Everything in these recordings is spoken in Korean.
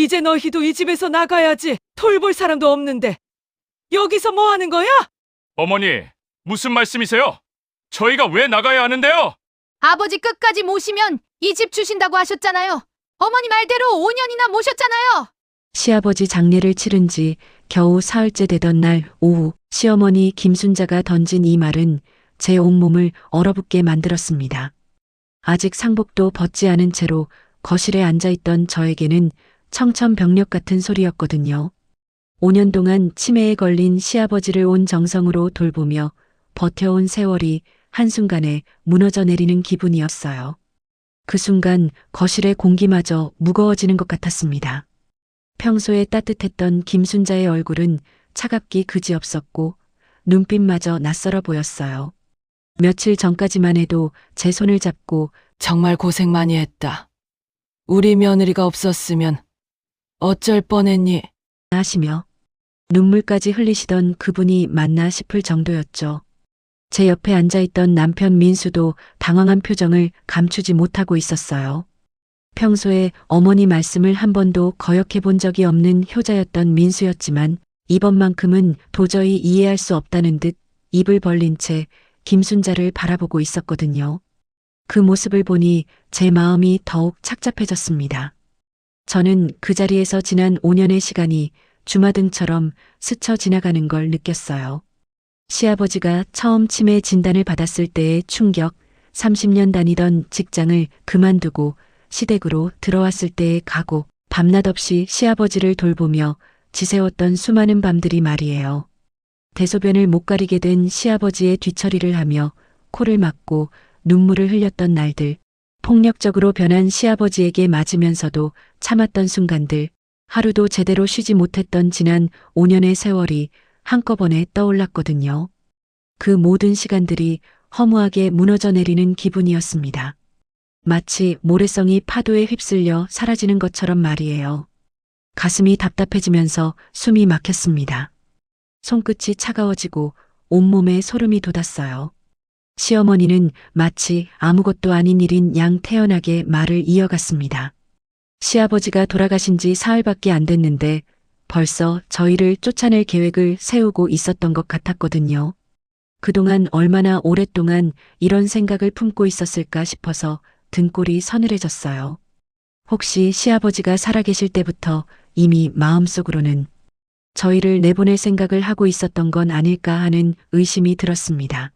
이제 너희도 이 집에서 나가야지. 돌볼 사람도 없는데. 여기서 뭐 하는 거야? 어머니, 무슨 말씀이세요? 저희가 왜 나가야 하는데요? 아버지 끝까지 모시면 이 집 주신다고 하셨잖아요. 어머니 말대로 5년이나 모셨잖아요. 시아버지 장례를 치른 지 겨우 사흘째 되던 날 오후 시어머니 김순자가 던진 이 말은 제 온몸을 얼어붙게 만들었습니다. 아직 상복도 벗지 않은 채로 거실에 앉아있던 저에게는 청천벽력 같은 소리였거든요. 5년 동안 치매에 걸린 시아버지를 온 정성으로 돌보며 버텨온 세월이 한순간에 무너져 내리는 기분이었어요. 그 순간 거실의 공기마저 무거워지는 것 같았습니다. 평소에 따뜻했던 김순자의 얼굴은 차갑기 그지없었고 눈빛마저 낯설어 보였어요. 며칠 전까지만 해도 제 손을 잡고 정말 고생 많이 했다. 우리 며느리가 없었으면 어쩔 뻔했니? 하시며 눈물까지 흘리시던 그분이 맞나 싶을 정도였죠. 제 옆에 앉아있던 남편 민수도 당황한 표정을 감추지 못하고 있었어요. 평소에 어머니 말씀을 한 번도 거역해 본 적이 없는 효자였던 민수였지만 이번만큼은 도저히 이해할 수 없다는 듯 입을 벌린 채 김순자를 바라보고 있었거든요. 그 모습을 보니 제 마음이 더욱 착잡해졌습니다. 저는 그 자리에서 지난 5년의 시간이 주마등처럼 스쳐 지나가는 걸 느꼈어요. 시아버지가 처음 치매 진단을 받았을 때의 충격, 30년 다니던 직장을 그만두고 시댁으로 들어왔을 때의 각오, 밤낮 없이 시아버지를 돌보며 지새웠던 수많은 밤들이 말이에요. 대소변을 못 가리게 된 시아버지의 뒤처리를 하며 코를 막고 눈물을 흘렸던 날들, 폭력적으로 변한 시아버지에게 맞으면서도 참았던 순간들, 하루도 제대로 쉬지 못했던 지난 5년의 세월이 한꺼번에 떠올랐거든요. 그 모든 시간들이 허무하게 무너져 내리는 기분이었습니다. 마치 모래성이 파도에 휩쓸려 사라지는 것처럼 말이에요. 가슴이 답답해지면서 숨이 막혔습니다. 손끝이 차가워지고 온몸에 소름이 돋았어요. 시어머니는 마치 아무것도 아닌 일인 양 태연하게 말을 이어갔습니다. 시아버지가 돌아가신 지 사흘밖에 안 됐는데 벌써 저희를 쫓아낼 계획을 세우고 있었던 것 같았거든요. 그동안 얼마나 오랫동안 이런 생각을 품고 있었을까 싶어서 등골이 서늘해졌어요. 혹시 시아버지가 살아계실 때부터 이미 마음속으로는 저희를 내보낼 생각을 하고 있었던 건 아닐까 하는 의심이 들었습니다.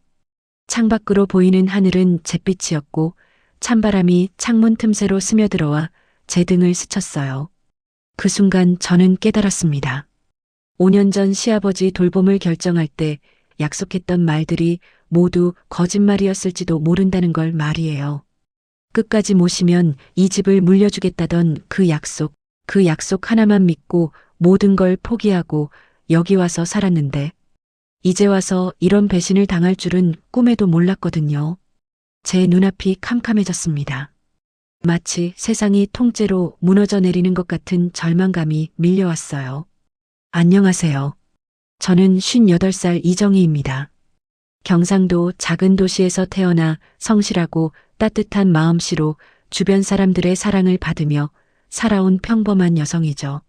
창밖으로 보이는 하늘은 잿빛이었고 찬바람이 창문 틈새로 스며들어와 제 등을 스쳤어요. 그 순간 저는 깨달았습니다. 5년 전 시아버지 돌봄을 결정할 때 약속했던 말들이 모두 거짓말이었을지도 모른다는 걸 말이에요. 끝까지 모시면 이 집을 물려주겠다던 그 약속 하나만 믿고 모든 걸 포기하고 여기 와서 살았는데 이제 와서 이런 배신을 당할 줄은 꿈에도 몰랐거든요. 제 눈앞이 캄캄해졌습니다. 마치 세상이 통째로 무너져 내리는 것 같은 절망감이 밀려왔어요. 안녕하세요. 저는 58살 이정희입니다. 경상도 작은 도시에서 태어나 성실하고 따뜻한 마음씨로 주변 사람들의 사랑을 받으며 살아온 평범한 여성이죠.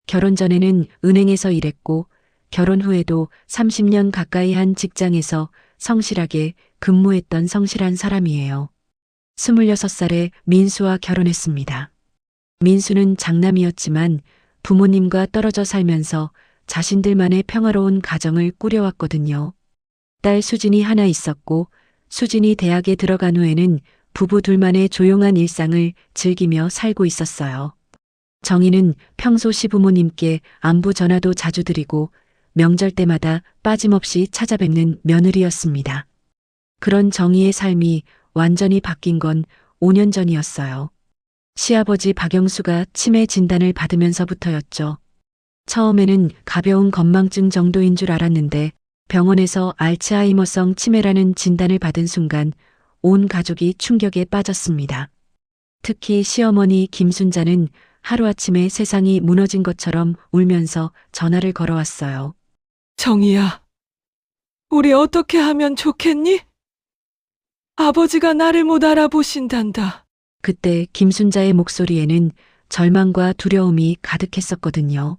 결혼 전에는 은행에서 일했고 결혼 후에도 30년 가까이 한 직장에서 성실하게 근무했던 성실한 사람이에요. 26살에 민수와 결혼했습니다. 민수는 장남이었지만 부모님과 떨어져 살면서 자신들만의 평화로운 가정을 꾸려왔거든요. 딸 수진이 하나 있었고 수진이 대학에 들어간 후에는 부부 둘만의 조용한 일상을 즐기며 살고 있었어요. 정희는 평소 시부모님께 안부 전화도 자주 드리고 명절 때마다 빠짐없이 찾아뵙는 며느리였습니다. 그런 정희의 삶이 완전히 바뀐 건 5년 전이었어요. 시아버지 박영수가 치매 진단을 받으면서부터였죠. 처음에는 가벼운 건망증 정도인 줄 알았는데 병원에서 알츠하이머성 치매라는 진단을 받은 순간 온 가족이 충격에 빠졌습니다. 특히 시어머니 김순자는 하루아침에 세상이 무너진 것처럼 울면서 전화를 걸어왔어요. 정희야, 우리 어떻게 하면 좋겠니? 아버지가 나를 못 알아보신단다. 그때 김순자의 목소리에는 절망과 두려움이 가득했었거든요.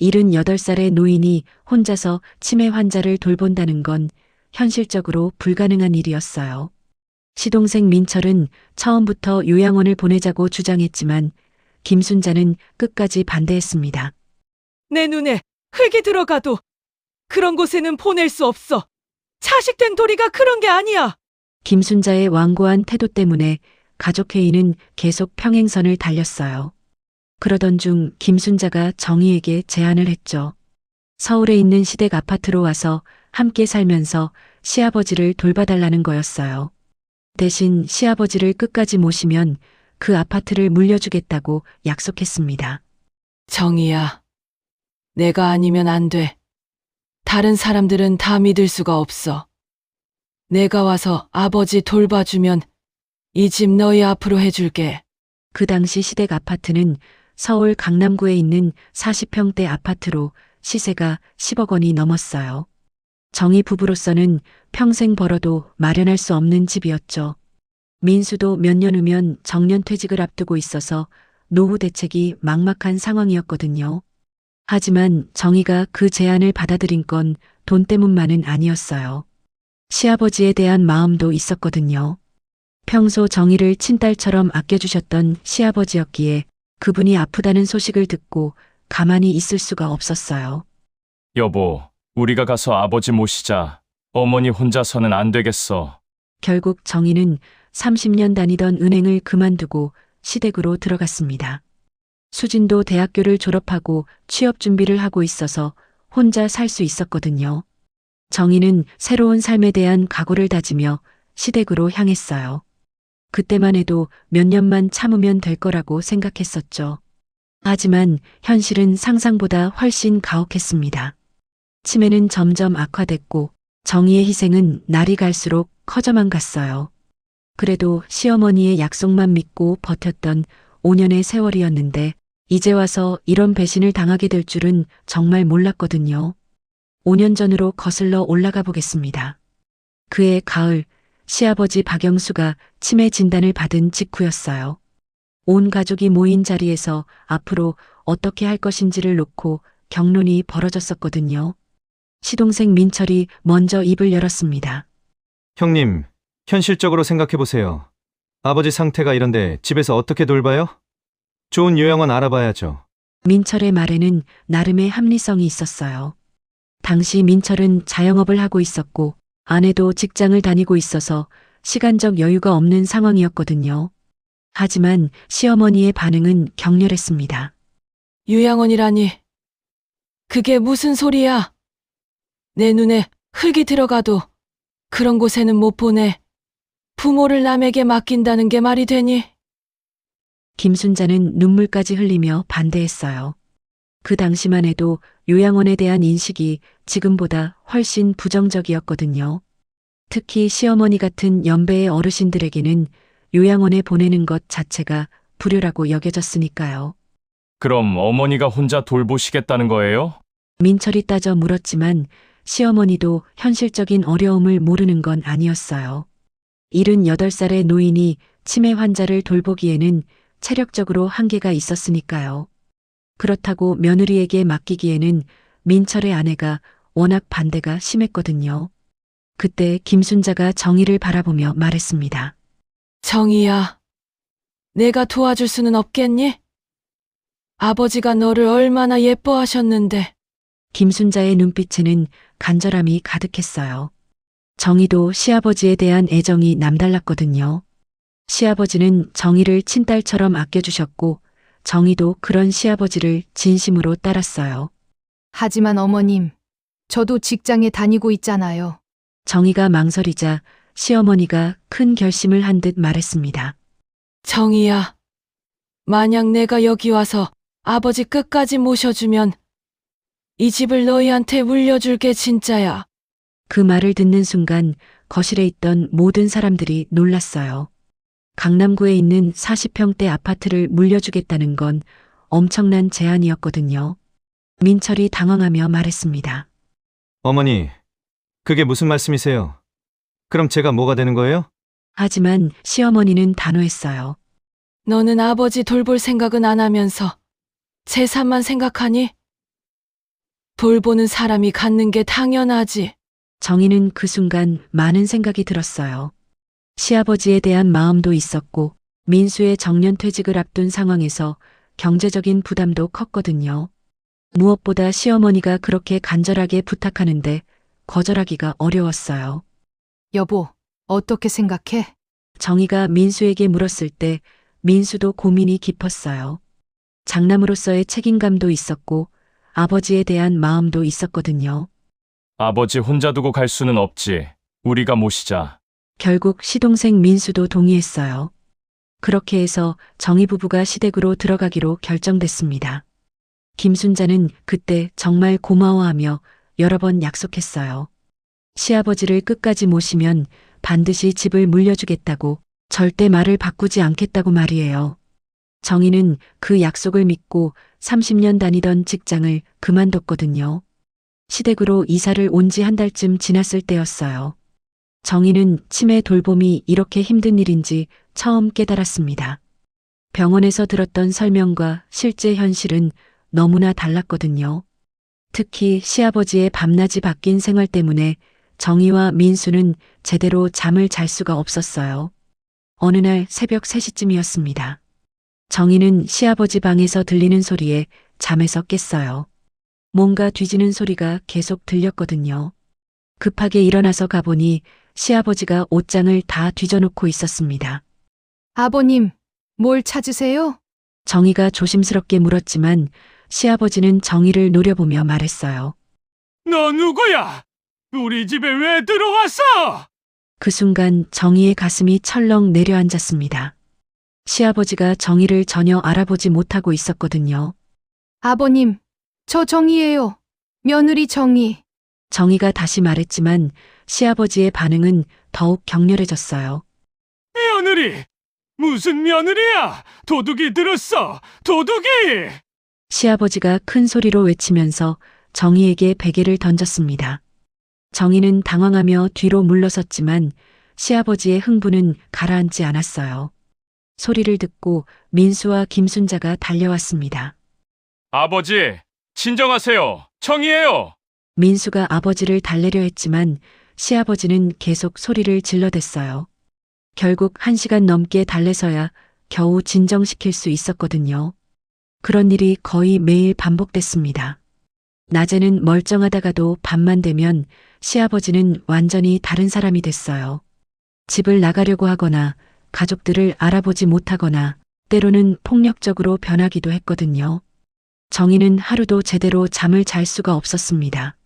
78살의 노인이 혼자서 치매 환자를 돌본다는 건 현실적으로 불가능한 일이었어요. 시동생 민철은 처음부터 요양원을 보내자고 주장했지만 김순자는 끝까지 반대했습니다. 내 눈에 흙이 들어가도 그런 곳에는 보낼 수 없어. 자식된 도리가 그런 게 아니야. 김순자의 완고한 태도 때문에 가족회의는 계속 평행선을 달렸어요. 그러던 중 김순자가 정희에게 제안을 했죠. 서울에 있는 시댁 아파트로 와서 함께 살면서 시아버지를 돌봐달라는 거였어요. 대신 시아버지를 끝까지 모시면 그 아파트를 물려주겠다고 약속했습니다. 정희야, 내가 아니면 안 돼. 다른 사람들은 다 믿을 수가 없어. 내가 와서 아버지 돌봐주면 이 집 너희 앞으로 해줄게. 그 당시 시댁 아파트는 서울 강남구에 있는 40평대 아파트로 시세가 10억 원이 넘었어요. 정희 부부로서는 평생 벌어도 마련할 수 없는 집이었죠. 민수도 몇 년 후면 정년퇴직을 앞두고 있어서 노후 대책이 막막한 상황이었거든요. 하지만 정희가 그 제안을 받아들인 건 돈 때문만은 아니었어요. 시아버지에 대한 마음도 있었거든요. 평소 정희를 친딸처럼 아껴주셨던 시아버지였기에 그분이 아프다는 소식을 듣고 가만히 있을 수가 없었어요. 여보, 우리가 가서 아버지 모시자. 어머니 혼자서는 안 되겠어. 결국 정희는 30년 다니던 은행을 그만두고 시댁으로 들어갔습니다. 수진도 대학교를 졸업하고 취업 준비를 하고 있어서 혼자 살 수 있었거든요. 정희는 새로운 삶에 대한 각오를 다지며 시댁으로 향했어요. 그때만 해도 몇 년만 참으면 될 거라고 생각했었죠. 하지만 현실은 상상보다 훨씬 가혹했습니다. 치매는 점점 악화됐고 정희의 희생은 날이 갈수록 커져만 갔어요. 그래도 시어머니의 약속만 믿고 버텼던 5년의 세월이었는데 이제 와서 이런 배신을 당하게 될 줄은 정말 몰랐거든요. 5년 전으로 거슬러 올라가 보겠습니다. 그해 가을, 시아버지 박영수가 치매 진단을 받은 직후였어요. 온 가족이 모인 자리에서 앞으로 어떻게 할 것인지를 놓고 격론이 벌어졌었거든요. 시동생 민철이 먼저 입을 열었습니다. 형님, 현실적으로 생각해보세요. 아버지 상태가 이런데 집에서 어떻게 돌봐요? 좋은 요양원 알아봐야죠. 민철의 말에는 나름의 합리성이 있었어요. 당시 민철은 자영업을 하고 있었고 아내도 직장을 다니고 있어서 시간적 여유가 없는 상황이었거든요. 하지만 시어머니의 반응은 격렬했습니다. 요양원이라니. 그게 무슨 소리야? 내 눈에 흙이 들어가도 그런 곳에는 못 보내. 부모를 남에게 맡긴다는 게 말이 되니? 김순자는 눈물까지 흘리며 반대했어요. 그 당시만 해도 요양원에 대한 인식이 지금보다 훨씬 부정적이었거든요. 특히 시어머니 같은 연배의 어르신들에게는 요양원에 보내는 것 자체가 불효라고 여겨졌으니까요. 그럼 어머니가 혼자 돌보시겠다는 거예요? 민철이 따져 물었지만 시어머니도 현실적인 어려움을 모르는 건 아니었어요. 78살의 노인이 치매 환자를 돌보기에는 체력적으로 한계가 있었으니까요. 그렇다고 며느리에게 맡기기에는 민철의 아내가 워낙 반대가 심했거든요. 그때 김순자가 정희를 바라보며 말했습니다. 정희야, 내가 도와줄 수는 없겠니? 아버지가 너를 얼마나 예뻐하셨는데. 김순자의 눈빛에는 간절함이 가득했어요. 정희도 시아버지에 대한 애정이 남달랐거든요. 시아버지는 정희를 친딸처럼 아껴주셨고 정희도 그런 시아버지를 진심으로 따랐어요. 하지만 어머님, 저도 직장에 다니고 있잖아요. 정희가 망설이자 시어머니가 큰 결심을 한 듯 말했습니다. 정희야, 만약 내가 여기 와서 아버지 끝까지 모셔주면 이 집을 너희한테 물려줄게 진짜야. 그 말을 듣는 순간 거실에 있던 모든 사람들이 놀랐어요. 강남구에 있는 40평대 아파트를 물려주겠다는 건 엄청난 제안이었거든요. 민철이 당황하며 말했습니다. 어머니, 그게 무슨 말씀이세요? 그럼 제가 뭐가 되는 거예요? 하지만 시어머니는 단호했어요. 너는 아버지 돌볼 생각은 안 하면서 재산만 생각하니? 돌보는 사람이 갖는 게 당연하지. 정희는 그 순간 많은 생각이 들었어요. 시아버지에 대한 마음도 있었고 민수의 정년퇴직을 앞둔 상황에서 경제적인 부담도 컸거든요. 무엇보다 시어머니가 그렇게 간절하게 부탁하는데 거절하기가 어려웠어요. 여보, 어떻게 생각해? 정희가 민수에게 물었을 때 민수도 고민이 깊었어요. 장남으로서의 책임감도 있었고 아버지에 대한 마음도 있었거든요. 아버지 혼자 두고 갈 수는 없지. 우리가 모시자. 결국 시동생 민수도 동의했어요. 그렇게 해서 정희 부부가 시댁으로 들어가기로 결정됐습니다. 김순자는 그때 정말 고마워하며 여러 번 약속했어요. 시아버지를 끝까지 모시면 반드시 집을 물려주겠다고, 절대 말을 바꾸지 않겠다고 말이에요. 정희는 그 약속을 믿고 30년 다니던 직장을 그만뒀거든요. 시댁으로 이사를 온 지 한 달쯤 지났을 때였어요. 정희는 치매 돌봄이 이렇게 힘든 일인지 처음 깨달았습니다. 병원에서 들었던 설명과 실제 현실은 너무나 달랐거든요. 특히 시아버지의 밤낮이 바뀐 생활 때문에 정희와 민수는 제대로 잠을 잘 수가 없었어요. 어느 날 새벽 3시쯤이었습니다. 정희는 시아버지 방에서 들리는 소리에 잠에서 깼어요. 뭔가 뒤지는 소리가 계속 들렸거든요. 급하게 일어나서 가보니 시아버지가 옷장을 다 뒤져놓고 있었습니다. 아버님, 뭘 찾으세요? 정희가 조심스럽게 물었지만 시아버지는 정희를 노려보며 말했어요. 너 누구야? 우리 집에 왜 들어왔어? 그 순간 정희의 가슴이 철렁 내려앉았습니다. 시아버지가 정희를 전혀 알아보지 못하고 있었거든요. 아버님, 저 정희예요. 며느리 정희. 정희가 다시 말했지만 시아버지의 반응은 더욱 격렬해졌어요. 며느리! 무슨 며느리야? 도둑이 들었어! 도둑이! 시아버지가 큰 소리로 외치면서 정희에게 베개를 던졌습니다. 정희는 당황하며 뒤로 물러섰지만 시아버지의 흥분은 가라앉지 않았어요. 소리를 듣고 민수와 김순자가 달려왔습니다. 아버지, 진정하세요. 정이에요. 민수가 아버지를 달래려 했지만 시아버지는 계속 소리를 질러댔어요. 결국 1시간 넘게 달래서야 겨우 진정시킬 수 있었거든요. 그런 일이 거의 매일 반복됐습니다. 낮에는 멀쩡하다가도 밤만 되면 시아버지는 완전히 다른 사람이 됐어요. 집을 나가려고 하거나 가족들을 알아보지 못하거나 때로는 폭력적으로 변하기도 했거든요. 정희는 하루도 제대로 잠을 잘 수가 없었습니다.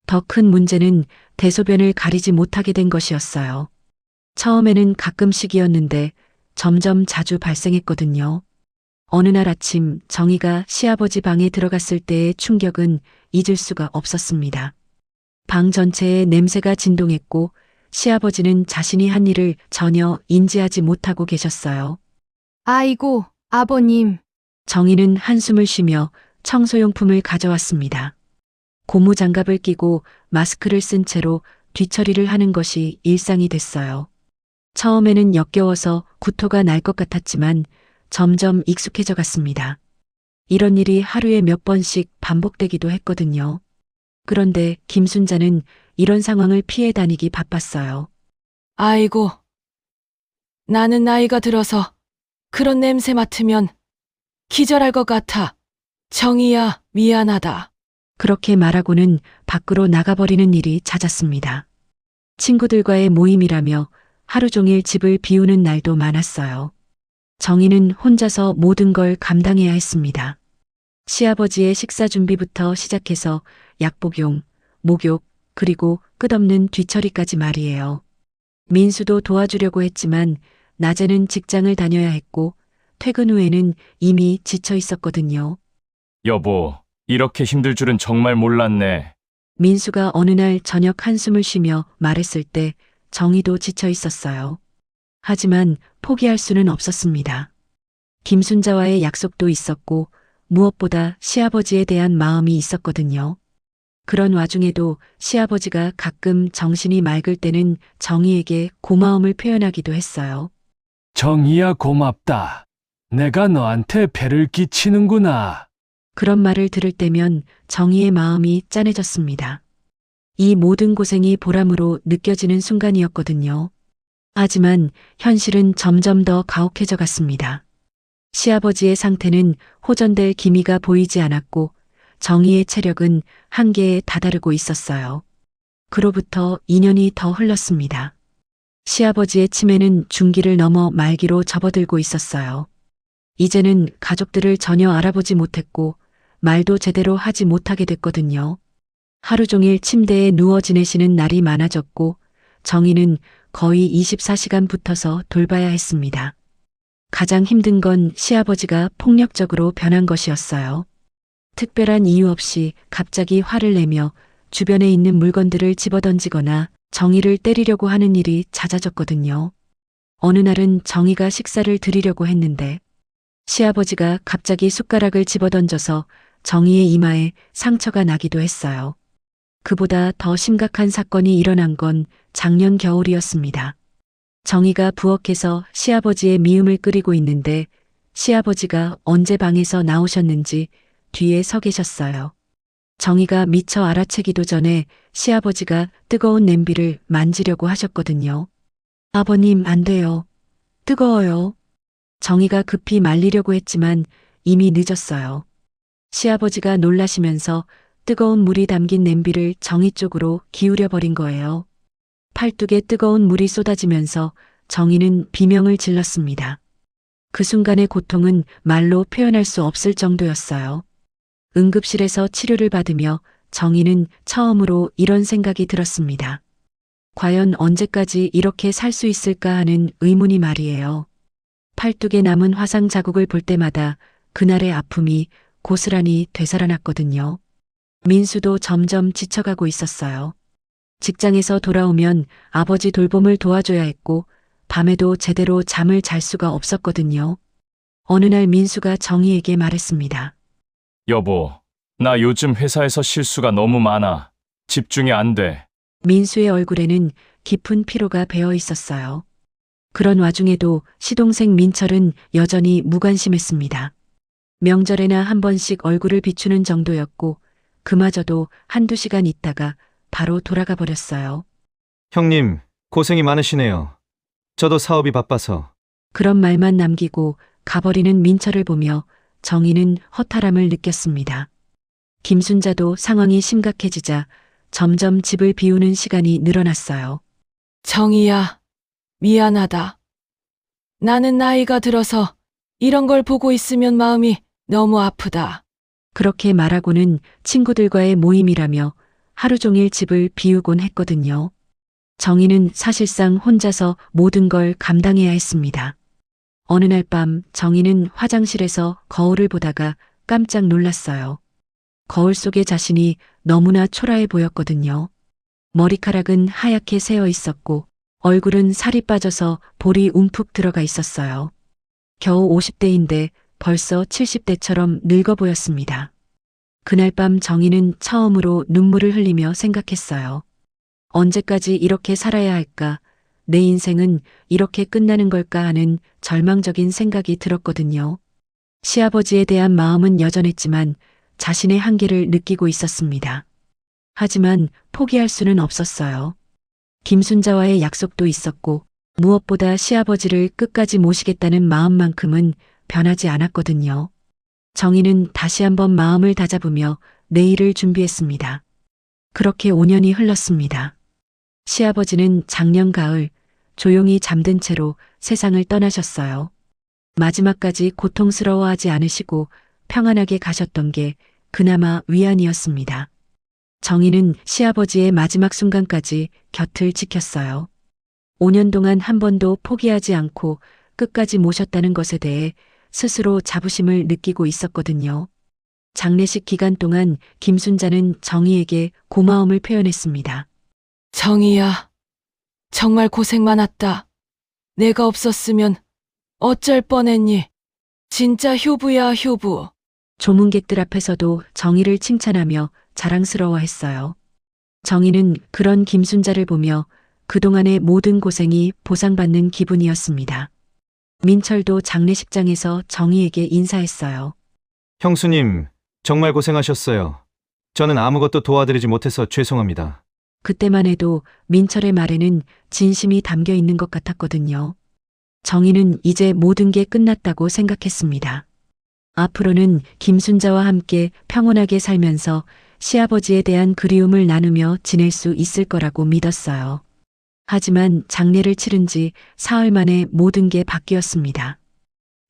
더 큰 문제는 대소변을 가리지 못하게 된 것이었어요. 처음에는 가끔씩이었는데 점점 자주 발생했거든요. 어느 날 아침 정희가 시아버지 방에 들어갔을 때의 충격은 잊을 수가 없었습니다. 방 전체에 냄새가 진동했고 시아버지는 자신이 한 일을 전혀 인지하지 못하고 계셨어요. 아이고, 아버님. 정희는 한숨을 쉬며 청소용품을 가져왔습니다. 고무장갑을 끼고 마스크를 쓴 채로 뒤처리를 하는 것이 일상이 됐어요. 처음에는 역겨워서 구토가 날 것 같았지만 점점 익숙해져 갔습니다. 이런 일이 하루에 몇 번씩 반복되기도 했거든요. 그런데 김순자는 이런 상황을 피해 다니기 바빴어요. 아이고, 나는 나이가 들어서 그런 냄새 맡으면 기절할 것 같아. 정희야, 미안하다. 그렇게 말하고는 밖으로 나가버리는 일이 잦았습니다. 친구들과의 모임이라며 하루 종일 집을 비우는 날도 많았어요. 정희는 혼자서 모든 걸 감당해야 했습니다. 시아버지의 식사 준비부터 시작해서 약복용, 목욕, 그리고 끝없는 뒤처리까지 말이에요. 민수도 도와주려고 했지만 낮에는 직장을 다녀야 했고 퇴근 후에는 이미 지쳐 있었거든요. 여보, 이렇게 힘들 줄은 정말 몰랐네. 민수가 어느 날 저녁 한숨을 쉬며 말했을 때 정희도 지쳐 있었어요. 하지만 포기할 수는 없었습니다. 김순자와의 약속도 있었고 무엇보다 시아버지에 대한 마음이 있었거든요. 그런 와중에도 시아버지가 가끔 정신이 맑을 때는 정희에게 고마움을 표현하기도 했어요. 정이야 고맙다. 내가 너한테 배를 끼치는구나. 그런 말을 들을 때면 정희의 마음이 짠해졌습니다. 이 모든 고생이 보람으로 느껴지는 순간이었거든요. 하지만 현실은 점점 더 가혹해져 갔습니다. 시아버지의 상태는 호전될 기미가 보이지 않았고 정희의 체력은 한계에 다다르고 있었어요. 그로부터 2년이 더 흘렀습니다. 시아버지의 치매는 중기를 넘어 말기로 접어들고 있었어요. 이제는 가족들을 전혀 알아보지 못했고 말도 제대로 하지 못하게 됐거든요. 하루 종일 침대에 누워 지내시는 날이 많아졌고 정희는 거의 24시간 붙어서 돌봐야 했습니다. 가장 힘든 건 시아버지가 폭력적으로 변한 것이었어요. 특별한 이유 없이 갑자기 화를 내며 주변에 있는 물건들을 집어던지거나 정희를 때리려고 하는 일이 잦아졌거든요. 어느 날은 정희가 식사를 드리려고 했는데 시아버지가 갑자기 숟가락을 집어던져서 정희의 이마에 상처가 나기도 했어요. 그보다 더 심각한 사건이 일어난 건 작년 겨울이었습니다. 정희가 부엌에서 시아버지의 미음을 끓이고 있는데 시아버지가 언제 방에서 나오셨는지 뒤에 서 계셨어요. 정희가 미처 알아채기도 전에 시아버지가 뜨거운 냄비를 만지려고 하셨거든요. 아버님, 안 돼요. 뜨거워요. 정희가 급히 말리려고 했지만 이미 늦었어요. 시아버지가 놀라시면서 뜨거운 물이 담긴 냄비를 정희 쪽으로 기울여 버린 거예요. 팔뚝에 뜨거운 물이 쏟아지면서 정희는 비명을 질렀습니다. 그 순간의 고통은 말로 표현할 수 없을 정도였어요. 응급실에서 치료를 받으며 정희는 처음으로 이런 생각이 들었습니다. 과연 언제까지 이렇게 살 수 있을까 하는 의문이 말이에요. 팔뚝에 남은 화상 자국을 볼 때마다 그날의 아픔이 고스란히 되살아났거든요. 민수도 점점 지쳐가고 있었어요. 직장에서 돌아오면 아버지 돌봄을 도와줘야 했고 밤에도 제대로 잠을 잘 수가 없었거든요. 어느 날 민수가 정희에게 말했습니다. 여보, 나 요즘 회사에서 실수가 너무 많아. 집중이 안 돼. 민수의 얼굴에는 깊은 피로가 배어 있었어요. 그런 와중에도 시동생 민철은 여전히 무관심했습니다. 명절에나 한 번씩 얼굴을 비추는 정도였고 그마저도 한두 시간 있다가 바로 돌아가 버렸어요. 형님, 고생이 많으시네요. 저도 사업이 바빠서. 그런 말만 남기고 가버리는 민철을 보며 정희는 허탈함을 느꼈습니다. 김순자도 상황이 심각해지자 점점 집을 비우는 시간이 늘어났어요. 정희야, 미안하다. 나는 나이가 들어서 이런 걸 보고 있으면 마음이 너무 아프다. 그렇게 말하고는 친구들과의 모임이라며 하루 종일 집을 비우곤 했거든요. 정희는 사실상 혼자서 모든 걸 감당해야 했습니다. 어느 날 밤 정희는 화장실에서 거울을 보다가 깜짝 놀랐어요. 거울 속의 자신이 너무나 초라해 보였거든요. 머리카락은 하얗게 새어 있었고 얼굴은 살이 빠져서 볼이 움푹 들어가 있었어요. 겨우 50대인데 벌써 70대처럼 늙어 보였습니다. 그날 밤 정희는 처음으로 눈물을 흘리며 생각했어요. 언제까지 이렇게 살아야 할까? 내 인생은 이렇게 끝나는 걸까 하는 절망적인 생각이 들었거든요. 시아버지에 대한 마음은 여전했지만 자신의 한계를 느끼고 있었습니다. 하지만 포기할 수는 없었어요. 김순자와의 약속도 있었고 무엇보다 시아버지를 끝까지 모시겠다는 마음만큼은 변하지 않았거든요. 정희는 다시 한번 마음을 다잡으며 내일을 준비했습니다. 그렇게 5년이 흘렀습니다. 시아버지는 작년 가을 조용히 잠든 채로 세상을 떠나셨어요. 마지막까지 고통스러워하지 않으시고 평안하게 가셨던 게 그나마 위안이었습니다. 정희는 시아버지의 마지막 순간까지 곁을 지켰어요. 5년 동안 한 번도 포기하지 않고 끝까지 모셨다는 것에 대해 스스로 자부심을 느끼고 있었거든요. 장례식 기간 동안 김순자는 정희에게 고마움을 표현했습니다. 정희야, 정말 고생 많았다. 내가 없었으면 어쩔 뻔했니? 진짜 효부야, 효부. 조문객들 앞에서도 정희를 칭찬하며 자랑스러워했어요. 정희는 그런 김순자를 보며 그동안의 모든 고생이 보상받는 기분이었습니다. 민철도 장례식장에서 정희에게 인사했어요. 형수님, 정말 고생하셨어요. 저는 아무것도 도와드리지 못해서 죄송합니다. 그때만 해도 민철의 말에는 진심이 담겨 있는 것 같았거든요. 정희는 이제 모든 게 끝났다고 생각했습니다. 앞으로는 김순자와 함께 평온하게 살면서 시아버지에 대한 그리움을 나누며 지낼 수 있을 거라고 믿었어요. 하지만 장례를 치른 지 사흘 만에 모든 게 바뀌었습니다.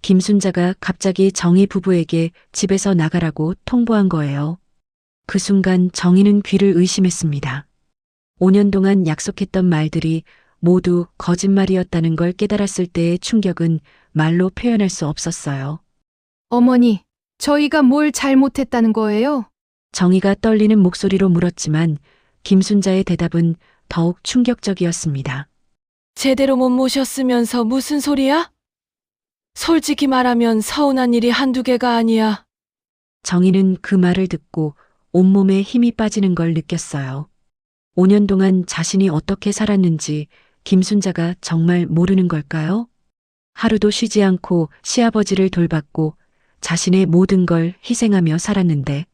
김순자가 갑자기 정희 부부에게 집에서 나가라고 통보한 거예요. 그 순간 정희는 귀를 의심했습니다. 5년 동안 약속했던 말들이 모두 거짓말이었다는 걸 깨달았을 때의 충격은 말로 표현할 수 없었어요. 어머니, 저희가 뭘 잘못했다는 거예요? 정희가 떨리는 목소리로 물었지만 김순자의 대답은 더욱 충격적이었습니다. 제대로 못 모셨으면서 무슨 소리야? 솔직히 말하면 서운한 일이 한두 개가 아니야. 정희는 그 말을 듣고 온몸에 힘이 빠지는 걸 느꼈어요. 5년 동안 자신이 어떻게 살았는지 김순자가 정말 모르는 걸까요? 하루도 쉬지 않고 시아버지를 돌봤고 자신의 모든 걸 희생하며 살았는데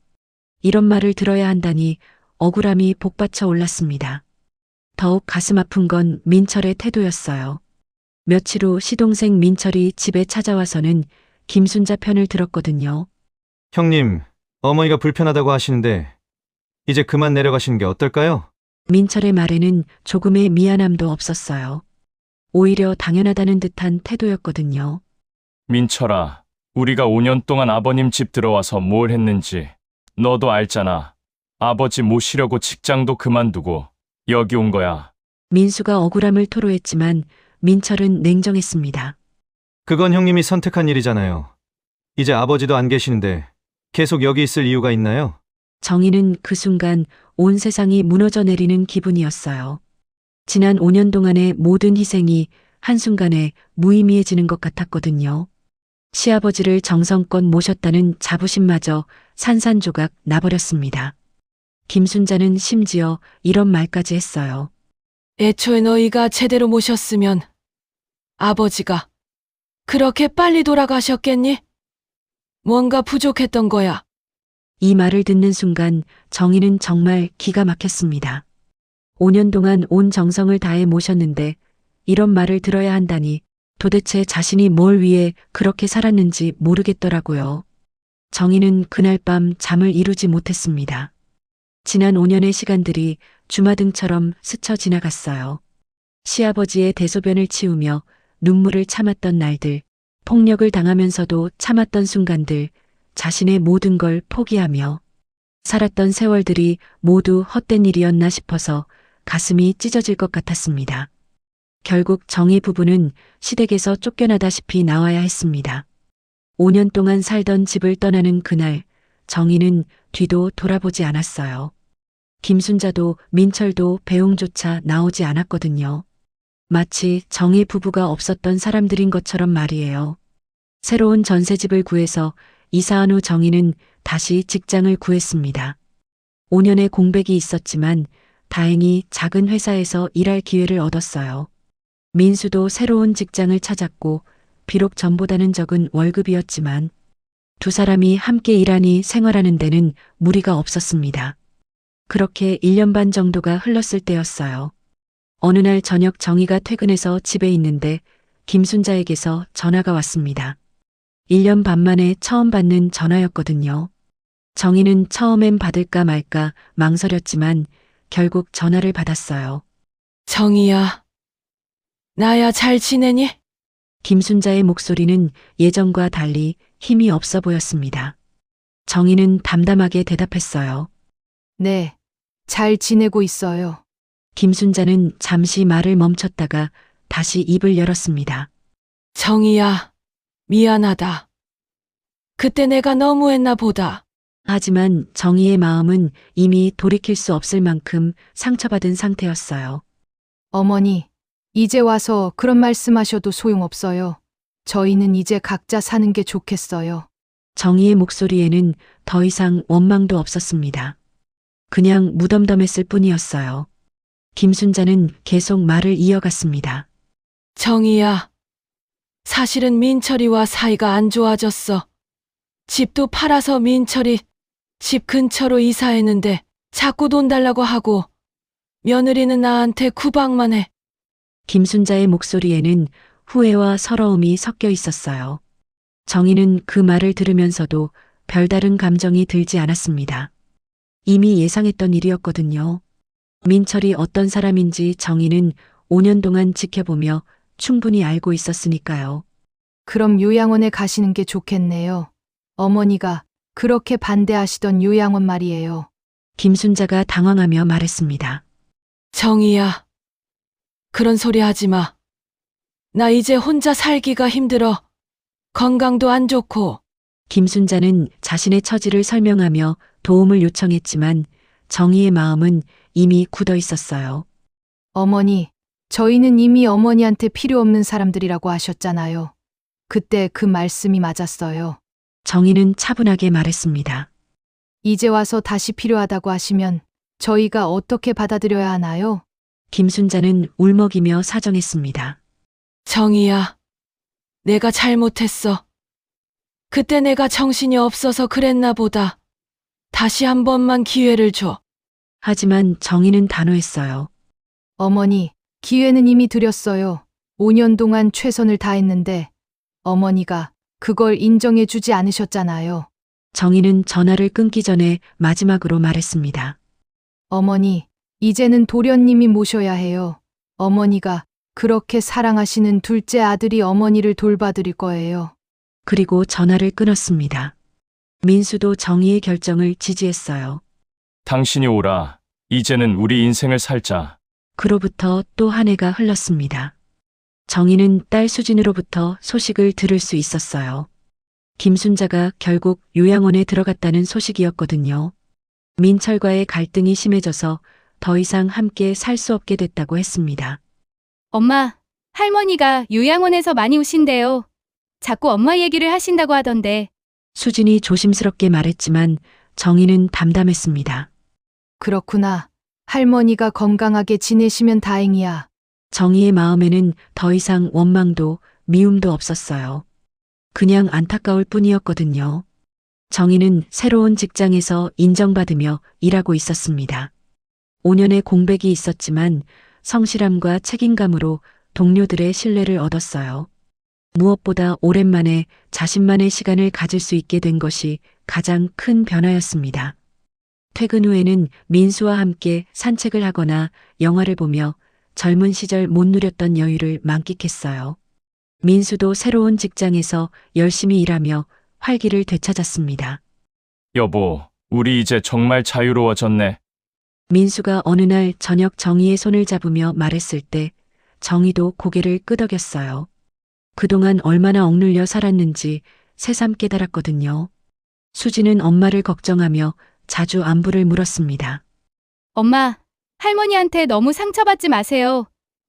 이런 말을 들어야 한다니 억울함이 복받쳐 올랐습니다. 더욱 가슴 아픈 건 민철의 태도였어요. 며칠 후 시동생 민철이 집에 찾아와서는 김순자 편을 들었거든요. 형님, 어머니가 불편하다고 하시는데 이제 그만 내려가시는 게 어떨까요? 민철의 말에는 조금의 미안함도 없었어요. 오히려 당연하다는 듯한 태도였거든요. 민철아, 우리가 5년 동안 아버님 집 들어와서 뭘 했는지 너도 알잖아. 아버지 모시려고 직장도 그만두고 여기 온 거야. 민수가 억울함을 토로했지만 민철은 냉정했습니다. 그건 형님이 선택한 일이잖아요. 이제 아버지도 안 계시는데 계속 여기 있을 이유가 있나요? 정희는 그 순간 온 세상이 무너져 내리는 기분이었어요. 지난 5년 동안의 모든 희생이 한순간에 무의미해지는 것 같았거든요. 시아버지를 정성껏 모셨다는 자부심마저 산산조각 나버렸습니다. 김순자는 심지어 이런 말까지 했어요. 애초에 너희가 제대로 모셨으면 아버지가 그렇게 빨리 돌아가셨겠니? 뭔가 부족했던 거야. 이 말을 듣는 순간 정희는 정말 기가 막혔습니다. 5년 동안 온 정성을 다해 모셨는데 이런 말을 들어야 한다니 도대체 자신이 뭘 위해 그렇게 살았는지 모르겠더라고요. 정희는 그날 밤 잠을 이루지 못했습니다. 지난 5년의 시간들이 주마등처럼 스쳐 지나갔어요. 시아버지의 대소변을 치우며 눈물을 참았던 날들, 폭력을 당하면서도 참았던 순간들, 자신의 모든 걸 포기하며 살았던 세월들이 모두 헛된 일이었나 싶어서 가슴이 찢어질 것 같았습니다. 결국 정희 부부는 시댁에서 쫓겨나다시피 나와야 했습니다. 5년 동안 살던 집을 떠나는 그날, 정희는 뒤도 돌아보지 않았어요. 김순자도 민철도 배웅조차 나오지 않았거든요. 마치 정희 부부가 없었던 사람들인 것처럼 말이에요. 새로운 전세집을 구해서 이사한 후 정희는 다시 직장을 구했습니다. 5년의 공백이 있었지만 다행히 작은 회사에서 일할 기회를 얻었어요. 민수도 새로운 직장을 찾았고 비록 전보다는 적은 월급이었지만 두 사람이 함께 일하니 생활하는 데는 무리가 없었습니다. 그렇게 1년 반 정도가 흘렀을 때였어요. 어느 날 저녁 정희가 퇴근해서 집에 있는데 김순자에게서 전화가 왔습니다. 1년 반 만에 처음 받는 전화였거든요. 정희는 처음엔 받을까 말까 망설였지만 결국 전화를 받았어요. 정희야, 나야 잘 지내니? 김순자의 목소리는 예전과 달리 힘이 없어 보였습니다. 정희는 담담하게 대답했어요. 네, 잘 지내고 있어요. 김순자는 잠시 말을 멈췄다가 다시 입을 열었습니다. 정희야, 미안하다. 그때 내가 너무했나 보다. 하지만 정희의 마음은 이미 돌이킬 수 없을 만큼 상처받은 상태였어요. 어머니, 이제 와서 그런 말씀하셔도 소용없어요. 저희는 이제 각자 사는 게 좋겠어요. 정희의 목소리에는 더 이상 원망도 없었습니다. 그냥 무덤덤했을 뿐이었어요. 김순자는 계속 말을 이어갔습니다. 정희야, 사실은 민철이와 사이가 안 좋아졌어. 집도 팔아서 민철이 집 근처로 이사했는데 자꾸 돈 달라고 하고 며느리는 나한테 구박만 해. 김순자의 목소리에는 후회와 서러움이 섞여 있었어요. 정희는 그 말을 들으면서도 별다른 감정이 들지 않았습니다. 이미 예상했던 일이었거든요. 민철이 어떤 사람인지 정희는 5년 동안 지켜보며 충분히 알고 있었으니까요. 그럼 요양원에 가시는 게 좋겠네요. 어머니가 그렇게 반대하시던 요양원 말이에요. 김순자가 당황하며 말했습니다. 정희야, 그런 소리 하지 마. 나 이제 혼자 살기가 힘들어. 건강도 안 좋고. 김순자는 자신의 처지를 설명하며 도움을 요청했지만 정희의 마음은 이미 굳어 있었어요. 어머니, 저희는 이미 어머니한테 필요 없는 사람들이라고 하셨잖아요. 그때 그 말씀이 맞았어요. 정희는 차분하게 말했습니다. 이제 와서 다시 필요하다고 하시면 저희가 어떻게 받아들여야 하나요? 김순자는 울먹이며 사정했습니다. 정희야, 내가 잘못했어. 그때 내가 정신이 없어서 그랬나 보다. 다시 한 번만 기회를 줘. 하지만 정희는 단호했어요. 어머니, 기회는 이미 드렸어요. 5년 동안 최선을 다했는데 어머니가 그걸 인정해 주지 않으셨잖아요. 정희는 전화를 끊기 전에 마지막으로 말했습니다. 어머니, 이제는 도련님이 모셔야 해요. 어머니가 그렇게 사랑하시는 둘째 아들이 어머니를 돌봐드릴 거예요. 그리고 전화를 끊었습니다. 민수도 정희의 결정을 지지했어요. 당신이 오라. 이제는 우리 인생을 살자. 그로부터 또 한 해가 흘렀습니다. 정희는 딸 수진으로부터 소식을 들을 수 있었어요. 김순자가 결국 요양원에 들어갔다는 소식이었거든요. 민철과의 갈등이 심해져서 더 이상 함께 살 수 없게 됐다고 했습니다. 엄마, 할머니가 요양원에서 많이 우신대요. 자꾸 엄마 얘기를 하신다고 하던데. 수진이 조심스럽게 말했지만 정희는 담담했습니다. 그렇구나. 할머니가 건강하게 지내시면 다행이야. 정희의 마음에는 더 이상 원망도 미움도 없었어요. 그냥 안타까울 뿐이었거든요. 정희는 새로운 직장에서 인정받으며 일하고 있었습니다. 5년의 공백이 있었지만 성실함과 책임감으로 동료들의 신뢰를 얻었어요. 무엇보다 오랜만에 자신만의 시간을 가질 수 있게 된 것이 가장 큰 변화였습니다. 퇴근 후에는 민수와 함께 산책을 하거나 영화를 보며 젊은 시절 못 누렸던 여유를 만끽했어요. 민수도 새로운 직장에서 열심히 일하며 활기를 되찾았습니다. 여보, 우리 이제 정말 자유로워졌네. 민수가 어느 날 저녁 정희의 손을 잡으며 말했을 때 정희도 고개를 끄덕였어요. 그동안 얼마나 억눌려 살았는지 새삼 깨달았거든요. 수지는 엄마를 걱정하며 자주 안부를 물었습니다. 엄마, 할머니한테 너무 상처받지 마세요.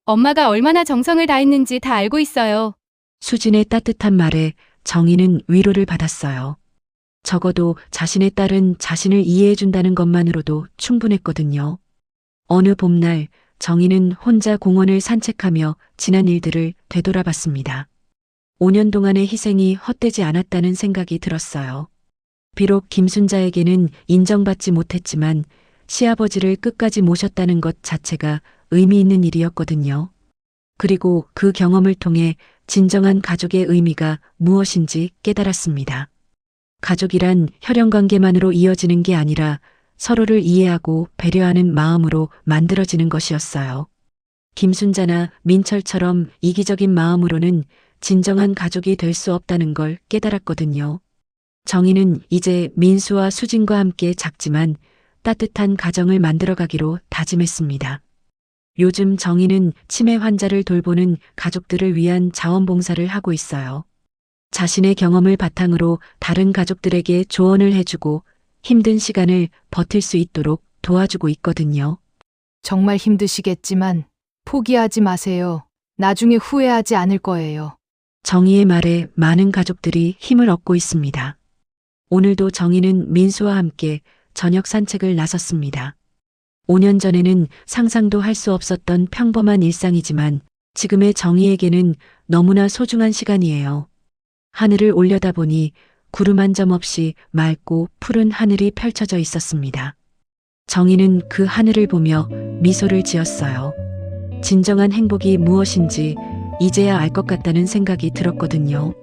엄마가 얼마나 정성을 다했는지 다 알고 있어요. 수진의 따뜻한 말에 정희는 위로를 받았어요. 적어도 자신의 딸은 자신을 이해해준다는 것만으로도 충분했거든요. 어느 봄날 정희는 혼자 공원을 산책하며 지난 일들을 되돌아봤습니다. 5년 동안의 희생이 헛되지 않았다는 생각이 들었어요. 비록 김순자에게는 인정받지 못했지만 시아버지를 끝까지 모셨다는 것 자체가 의미 있는 일이었거든요. 그리고 그 경험을 통해 진정한 가족의 의미가 무엇인지 깨달았습니다. 가족이란 혈연관계만으로 이어지는 게 아니라 서로를 이해하고 배려하는 마음으로 만들어지는 것이었어요. 김순자나 민철처럼 이기적인 마음으로는 진정한 가족이 될 수 없다는 걸 깨달았거든요. 정희는 이제 민수와 수진과 함께 작지만 따뜻한 가정을 만들어가기로 다짐했습니다. 요즘 정희는 치매 환자를 돌보는 가족들을 위한 자원봉사를 하고 있어요. 자신의 경험을 바탕으로 다른 가족들에게 조언을 해주고 힘든 시간을 버틸 수 있도록 도와주고 있거든요. 정말 힘드시겠지만 포기하지 마세요. 나중에 후회하지 않을 거예요. 정희의 말에 많은 가족들이 힘을 얻고 있습니다. 오늘도 정희는 민수와 함께 저녁 산책을 나섰습니다. 5년 전에는 상상도 할 수 없었던 평범한 일상이지만 지금의 정희에게는 너무나 소중한 시간이에요. 하늘을 올려다보니 구름 한 점 없이 맑고 푸른 하늘이 펼쳐져 있었습니다. 정희는 그 하늘을 보며 미소를 지었어요. 진정한 행복이 무엇인지 이제야 알 것 같다는 생각이 들었거든요.